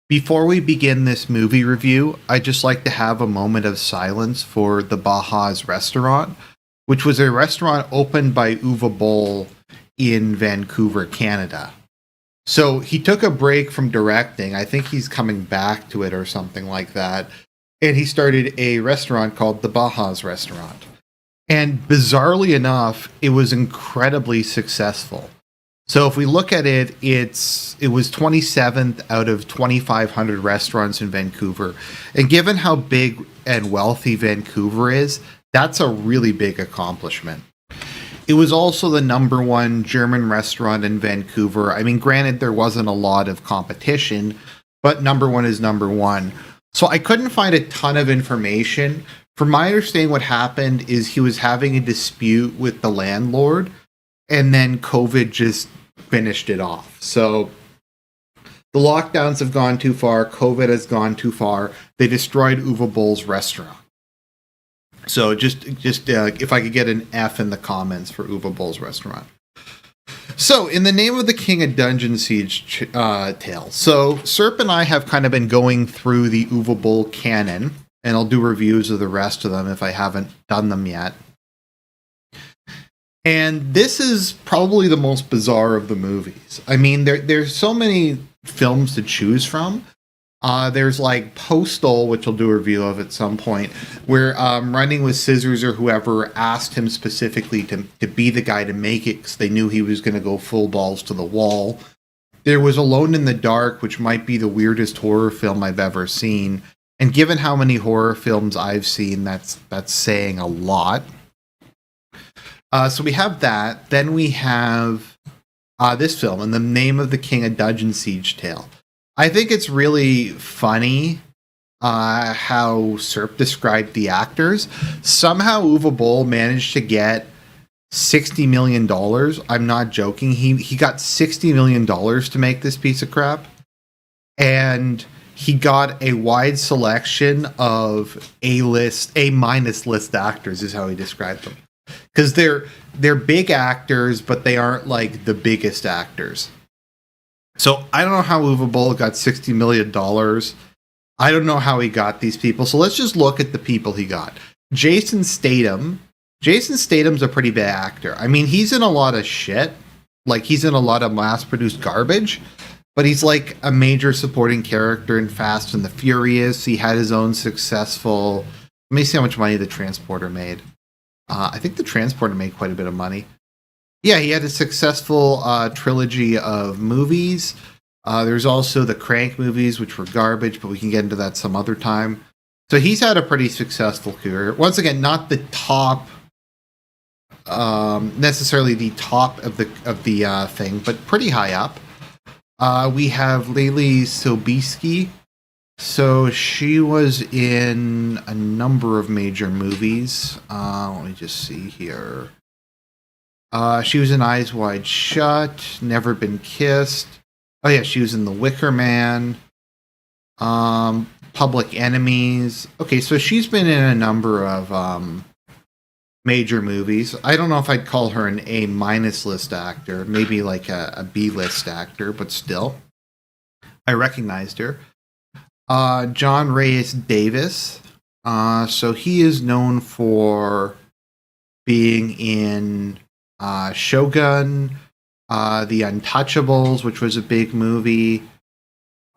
Before we begin this movie review, I'd just like to have a moment of silence for the Baja's Restaurant, which was a restaurant opened by Uwe Boll in Vancouver, Canada. So he took a break from directing. I think he's coming back to it or something like that. And he started a restaurant called the Baja's Restaurant. And bizarrely enough, it was incredibly successful. So if we look at it, it was 27th out of 2,500 restaurants in Vancouver. And given how big and wealthy Vancouver is, that's a really big accomplishment. It was also the number one German restaurant in Vancouver. I mean, granted, there wasn't a lot of competition, but number one is number one. So I couldn't find a ton of information. From my understanding, what happened is he was having a dispute with the landlord, and then COVID just finished it off. So the lockdowns have gone too far. COVID has gone too far. They destroyed Uwe Boll's restaurant. So just if I could get an F in the comments for Uwe Boll's restaurant. So, in the name of the King of Dungeon Siege tale. So, Serp and I have kind of been going through the Uwe Boll canon, and I'll do reviews of the rest of them if I haven't done them yet. And this is probably the most bizarre of the movies. I mean, there's so many films to choose from. There's like Postal, which I'll do a review of at some point, where Running with Scissors or whoever asked him specifically to be the guy to make it because they knew he was going to go full balls to the wall. There was Alone in the Dark, which might be the weirdest horror film I've ever seen. And given how many horror films I've seen, that's saying a lot. So we have that. Then we have this film, In the Name of the King, a Dungeon Siege Tale. I think it's really funny how Serp described the actors. Somehow Uwe Boll managed to get $60 million. I'm not joking. He got $60 million to make this piece of crap. And he got a wide selection of A-minus list actors is how he described them. Because they're big actors, but they aren't like the biggest actors. So I don't know how Uwe Boll got $60 million. I don't know how he got these people. So let's just look at the people he got. Jason Statham. Jason Statham's a pretty big actor. I mean, he's in a lot of shit. Like, he's in a lot of mass-produced garbage. But he's like a major supporting character in Fast and the Furious. He had his own successful... Let me see how much money The Transporter made. I think The Transporter made quite a bit of money. Yeah, he had a successful trilogy of movies. There's also the Crank movies, which were garbage, but we can get into that some other time. So he's had a pretty successful career. Once again, not the top, necessarily the top of the thing, but pretty high up. We have Leila Sobieski. So she was in a number of major movies. Let me just see here. She was in Eyes Wide Shut, Never Been Kissed. Oh yeah, she was in The Wicker Man, Public Enemies. Okay, so she's been in a number of major movies. I don't know if I'd call her an A-minus list actor, maybe like a B-list actor, but still. I recognized her. John Rhys Davis. So he is known for being in Shogun, The Untouchables, which was a big movie.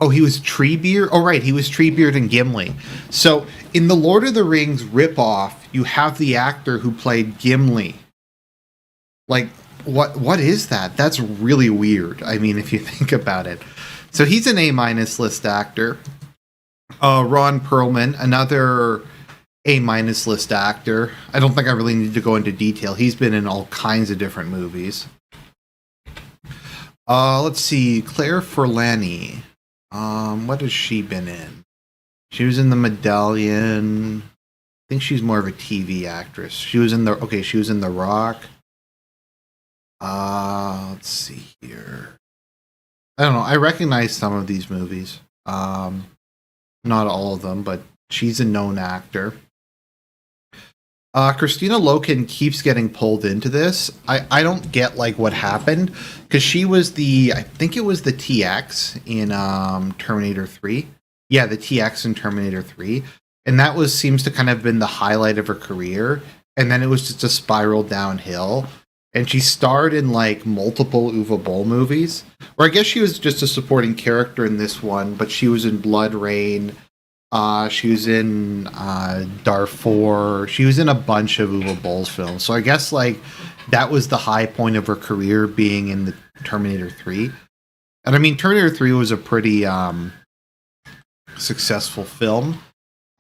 Oh, he was Treebeard? Oh, right, he was Treebeard and Gimli. So, in the Lord of the Rings ripoff, you have the actor who played Gimli. Like, what is that? That's really weird, I mean, if you think about it. So, he's an A-minus list actor. Ron Perlman, another A-minus list actor. I don't think I really need to go into detail. He's been in all kinds of different movies. Let's see. Claire Forlani. What has she been in? She was in The Medallion. I think she's more of a TV actress. She was in The Rock. Let's see here. I don't know. I recognize some of these movies. Not all of them, but she's a known actor. Christina Loken keeps getting pulled into this. I don't get like what happened because she was I think it was the TX in Terminator 3. Yeah, the TX in Terminator 3. And that seems to kind of been the highlight of her career. And then it was just a spiral downhill. And she starred in like multiple Uwe Boll movies. Or I guess she was just a supporting character in this one, but she was in Blood Rain. She was in Darfur. She was in a bunch of Uwe Boll's films. So I guess like that was the high point of her career, being in the Terminator 3. And I mean, Terminator 3 was a pretty successful film.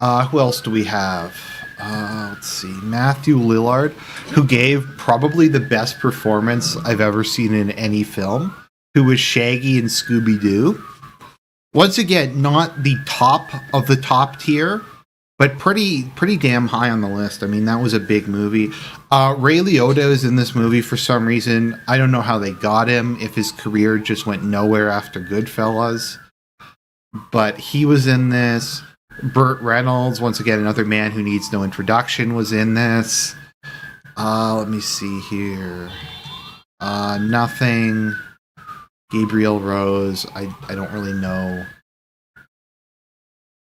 Who else do we have? Let's see. Matthew Lillard, who gave probably the best performance I've ever seen in any film, who was Shaggy in Scooby-Doo. Once again, not the top of the top tier, but pretty damn high on the list. I mean, that was a big movie. Ray Liotta is in this movie for some reason. I don't know how they got him, if his career just went nowhere after Goodfellas. But he was in this. Burt Reynolds, once again, another man who needs no introduction, was in this. Let me see here. Nothing. Gabrielle Rose, I don't really know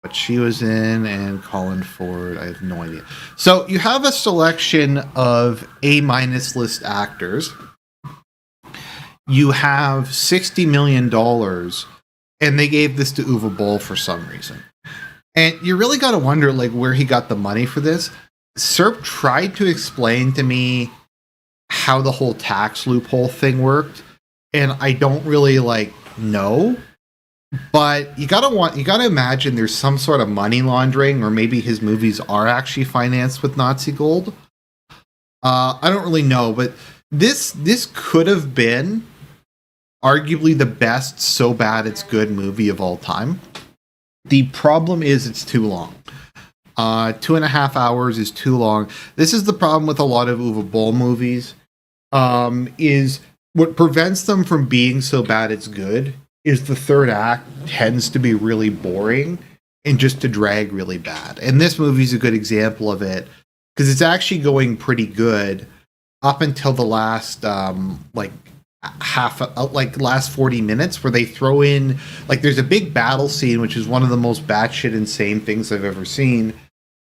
what she was in, and Colin Ford, I have no idea. So you have a selection of A-minus list actors. You have $60 million, and they gave this to Uwe Boll for some reason. And you really got to wonder like where he got the money for this. Serp tried to explain to me how the whole tax loophole thing worked, and I don't really like know. But you gotta imagine there's some sort of money laundering, or maybe his movies are actually financed with Nazi gold. I don't really know, but this could have been arguably the best so bad it's good movie of all time. The problem is it's too long. 2.5 hours is too long. This is the problem with a lot of Uwe Boll movies. Is what prevents them from being so bad it's good is the third act tends to be really boring and just to drag really bad. And this movie is a good example of it because it's actually going pretty good up until the last last 40 minutes, where they throw in like there's a big battle scene, which is one of the most batshit insane things I've ever seen.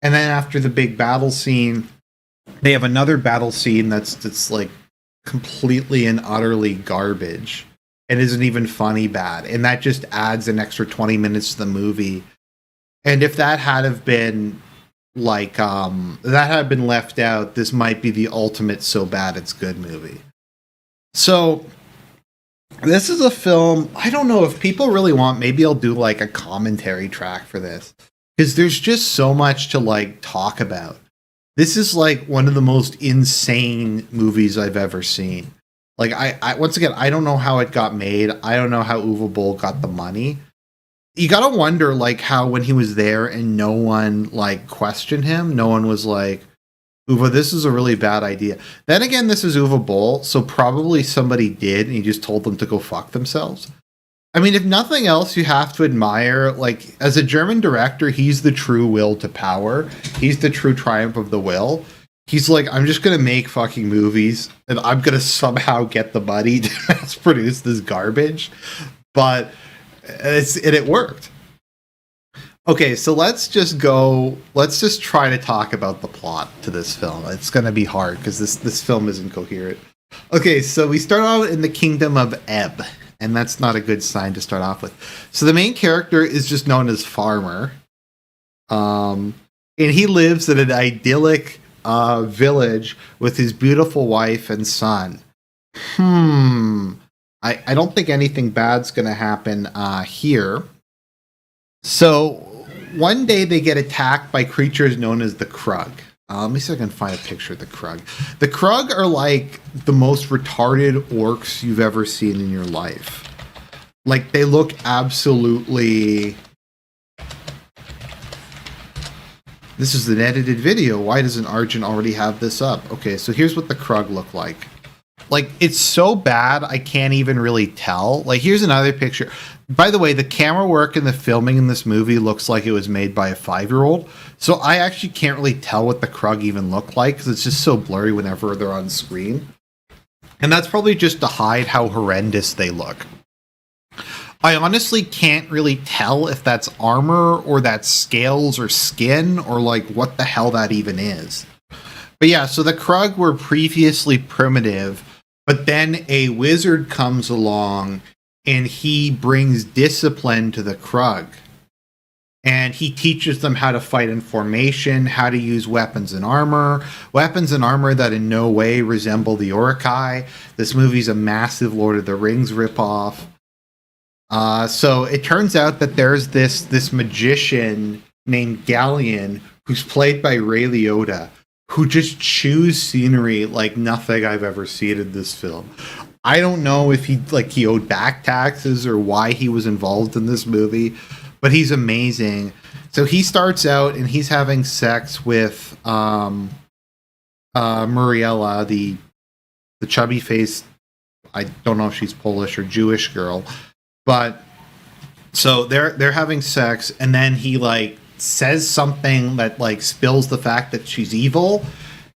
And then after the big battle scene, they have another battle scene that's like completely and utterly garbage and isn't even funny bad. And that just adds an extra 20 minutes to the movie. And if that had have been like that had been left out, this might be the ultimate so bad it's good movie. So this is a film, I don't know if people really want, maybe I'll do like a commentary track for this, because there's just so much to like talk about. This is like one of the most insane movies I've ever seen. Like I once again, I don't know how it got made. I don't know how Uwe Boll got the money. You gotta wonder like how when he was there and no one like questioned him, no one was like, Uwe, this is a really bad idea. Then again, this is Uwe Boll, so probably somebody did and he just told them to go fuck themselves. I mean, if nothing else, you have to admire, like, as a German director, he's the true will to power. He's the true triumph of the will. He's like, I'm just going to make fucking movies, and I'm going to somehow get the money to mass produce this garbage. But it worked. Okay, so let's just try to talk about the plot to this film. It's going to be hard, because this film isn't coherent. Okay, so we start out in the kingdom of Ebb. And that's not a good sign to start off with. So the main character is just known as Farmer. And he lives in an idyllic village with his beautiful wife and son. I don't think anything bad's going to happen here. So one day they get attacked by creatures known as the Krug. Let me see if I can find a picture of the Krug. The Krug are like the most retarded orcs you've ever seen in your life. Like, they look absolutely... This is an edited video. Why doesn't Argent already have this up? Okay, so here's what the Krug look like. Like, it's so bad, I can't even really tell. Like, here's another picture. By the way, the camera work and the filming in this movie looks like it was made by a 5-year-old. So I actually can't really tell what the Krug even look like because it's just so blurry whenever they're on screen. And that's probably just to hide how horrendous they look. I honestly can't really tell if that's armor or that's scales or skin or like what the hell that even is. But yeah, so the Krug were previously primitive, but then a wizard comes along and he brings discipline to the Krug. And he teaches them how to fight in formation, how to use weapons and armor that in no way resemble the Uruk-hai. This movie's a massive Lord of the Rings ripoff. So it turns out that there's this magician named Galleon, who's played by Ray Liotta, who just chews scenery like nothing I've ever seen in this film. I don't know if he owed back taxes or why he was involved in this movie, but he's amazing. So he starts out and he's having sex with Muriella, the chubby faced, I don't know if she's Polish or Jewish girl, but so they're having sex, and then he like says something that like spills the fact that she's evil,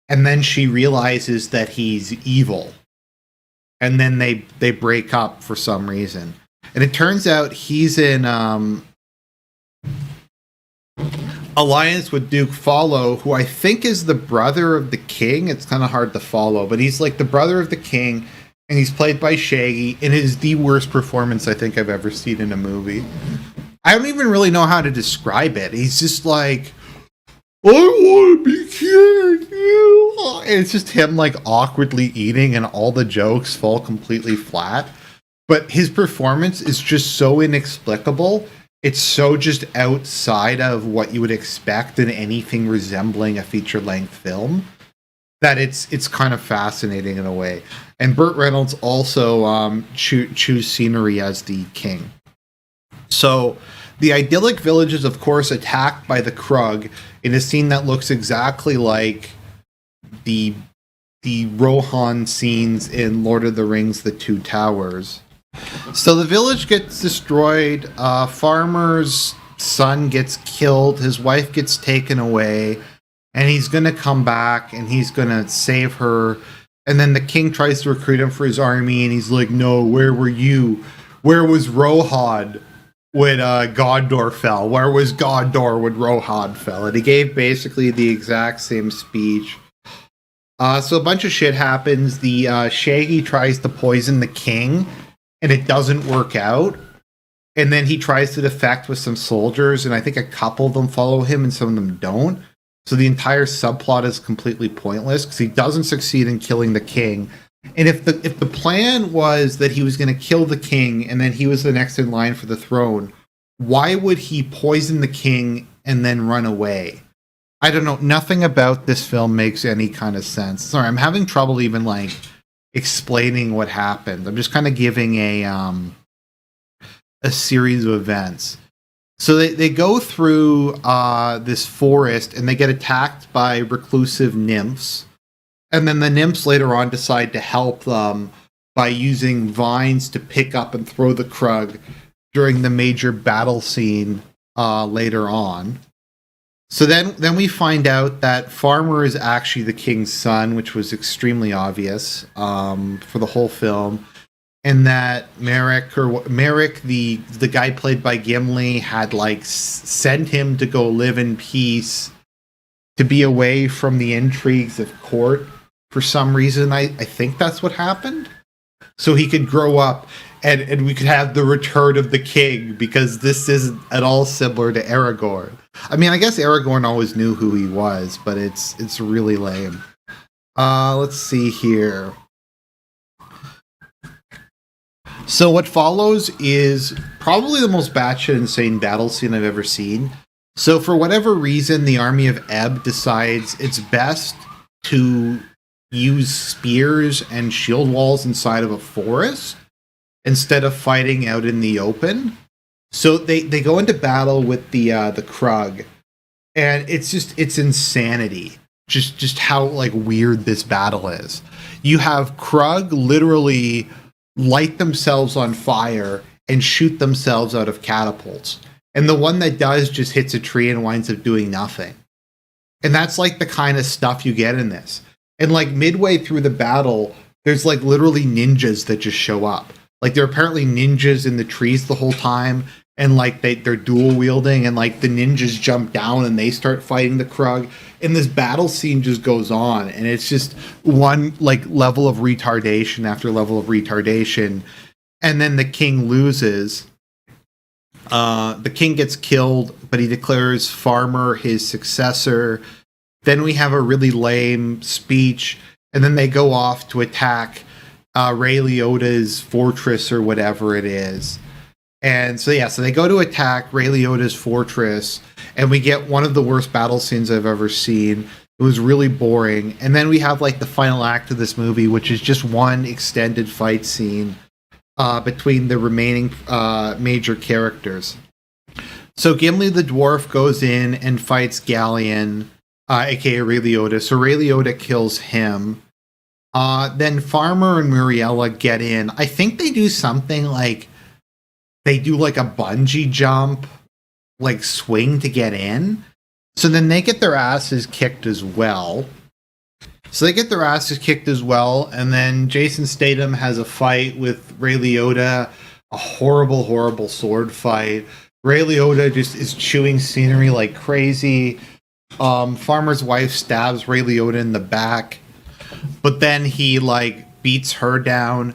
and then she realizes that he's evil. And then they break up for some reason. And it turns out he's in alliance with Duke Follow, who I think is the brother of the king. It's kind of hard to follow, but he's like the brother of the king, and he's played by Shaggy, and it is the worst performance I think I've ever seen in a movie. I don't even really know how to describe it. He's just like, I want to be king. And it's just him like awkwardly eating, and all the jokes fall completely flat. But his performance is just so inexplicable. It's so just outside of what you would expect in anything resembling a feature-length film that it's kind of fascinating in a way. And Burt Reynolds also chews scenery as the king. So the idyllic village is, of course, attacked by the Krug in a scene that looks exactly like the Rohan scenes in Lord of the Rings: The Two Towers. So the village gets destroyed. Farmer's son gets killed. His wife gets taken away. And he's going to come back and he's going to save her. And then the king tries to recruit him for his army. And he's like, no, where were you? Where was Rohan when Gondor fell? Where was Gondor when Rohan fell? And he gave basically the exact same speech. So a bunch of shit happens. The Shaggy tries to poison the king, and it doesn't work out. And then he tries to defect with some soldiers, and I think a couple of them follow him and some of them don't. So the entire subplot is completely pointless because he doesn't succeed in killing the king. And if the plan was that he was going to kill the king and then he was the next in line for the throne, why would he poison the king and then run away? I don't know. Nothing about this film makes any kind of sense. Sorry, I'm having trouble even like explaining what happened. I'm just kind of giving a series of events. So they go through this forest and they get attacked by reclusive nymphs. And then the nymphs later on decide to help them by using vines to pick up and throw the Krug during the major battle scene later on. So then we find out that Farmer is actually the king's son, which was extremely obvious for the whole film. And that Merrick, the guy played by Gimli, had like sent him to go live in peace, to be away from the intrigues of court for some reason. I think that's what happened. So he could grow up and we could have the return of the king, because this isn't at all similar to Aragorn. I mean, I guess Aragorn always knew who he was, but it's really lame. Let's see here. So what follows is probably the most batshit insane battle scene I've ever seen. So for whatever reason, the army of Ebb decides it's best to use spears and shield walls inside of a forest instead of fighting out in the open. So they go into battle with the Krug, and it's insanity. Just how like weird this battle is. You have Krug literally light themselves on fire and shoot themselves out of catapults. And the one that does just hits a tree and winds up doing nothing. And that's like the kind of stuff you get in this. And like midway through the battle, there's like literally ninjas that just show up. Like there are apparently ninjas in the trees the whole time. And like they're dual wielding, and like the ninjas jump down and they start fighting the Krug. And this battle scene just goes on. And it's just one like level of retardation after level of retardation. And then the king loses. The king gets killed, but he declares Farmer his successor. Then we have a really lame speech, and then they go off to attack Ray Liotta's fortress or whatever it is. And so they go to attack Ray Liotta's fortress, and we get one of the worst battle scenes I've ever seen. It was really boring. And then we have like the final act of this movie, which is just one extended fight scene between the remaining major characters. So Gimli the dwarf goes in and fights Galleon, aka Ray Liotta. So Ray Liotta kills him. Then Farmer and Muriella get in. I think they do something like they do like a bungee jump, like swing to get in. So then they get their asses kicked as well. And then Jason Statham has a fight with Ray Liotta, a horrible, horrible sword fight. Ray Liotta just is chewing scenery like crazy. Farmer's wife stabs Ray Liotta in the back, but then he like beats her down.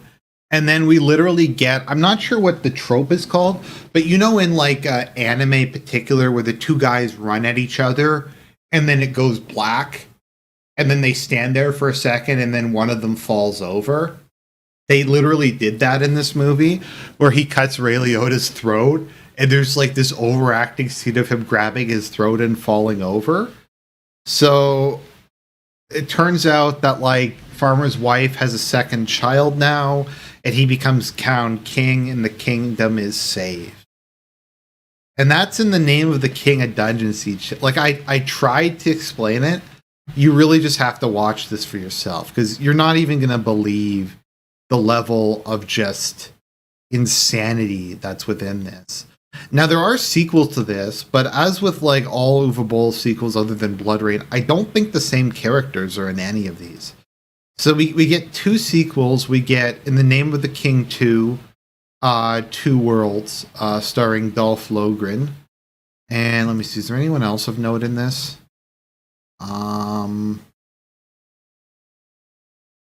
And then we literally get, I'm not sure what the trope is called, but you know in like anime particular where the two guys run at each other and then it goes black and then they stand there for a second and then one of them falls over. They literally did that in this movie where he cuts Ray Liotta's throat and there's like this overacting scene of him grabbing his throat and falling over. So it turns out that like Farmer's wife has a second child now, and he becomes crowned king, and the kingdom is saved. And that's in the name of the king of Dungeon Siege. Like I tried to explain it. You really just have to watch this for yourself because you're not even going to believe the level of just insanity that's within this. Now, there are sequels to this, but as with like all Uwe Boll sequels other than Blood Rain, I don't think the same characters are in any of these. So we get two sequels. We get In the Name of the King 2, Two Worlds, starring Dolph Lundgren. And let me see, is there anyone else of note in this?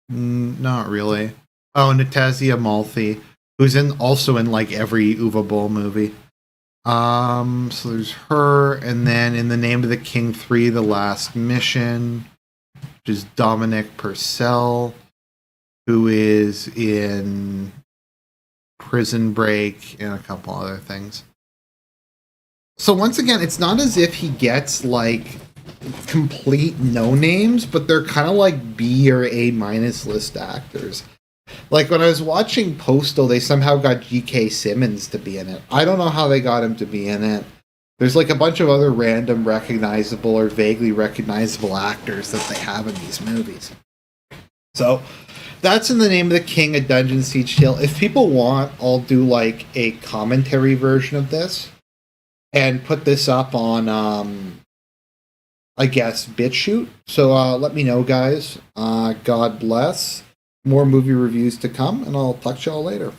Not really. Oh, Natasha Malfi, who's also in like every Uwe Boll movie. So there's her, and then In the Name of the King 3, The Last Mission, which is Dominic Purcell, who is in Prison Break and a couple other things. So once again, it's not as if he gets like complete no names, but they're kind of like B or A minus list actors. Like when I was watching Postal, they somehow got G.K. Simmons to be in it. I don't know how they got him to be in it. There's like a bunch of other random recognizable or vaguely recognizable actors that they have in these movies. So that's In the Name of the King, A Dungeon Siege Tale. If people want, I'll do like a commentary version of this and put this up on, I guess, Bitchute. So let me know, guys. God bless. More movie reviews to come, and I'll talk to y'all later.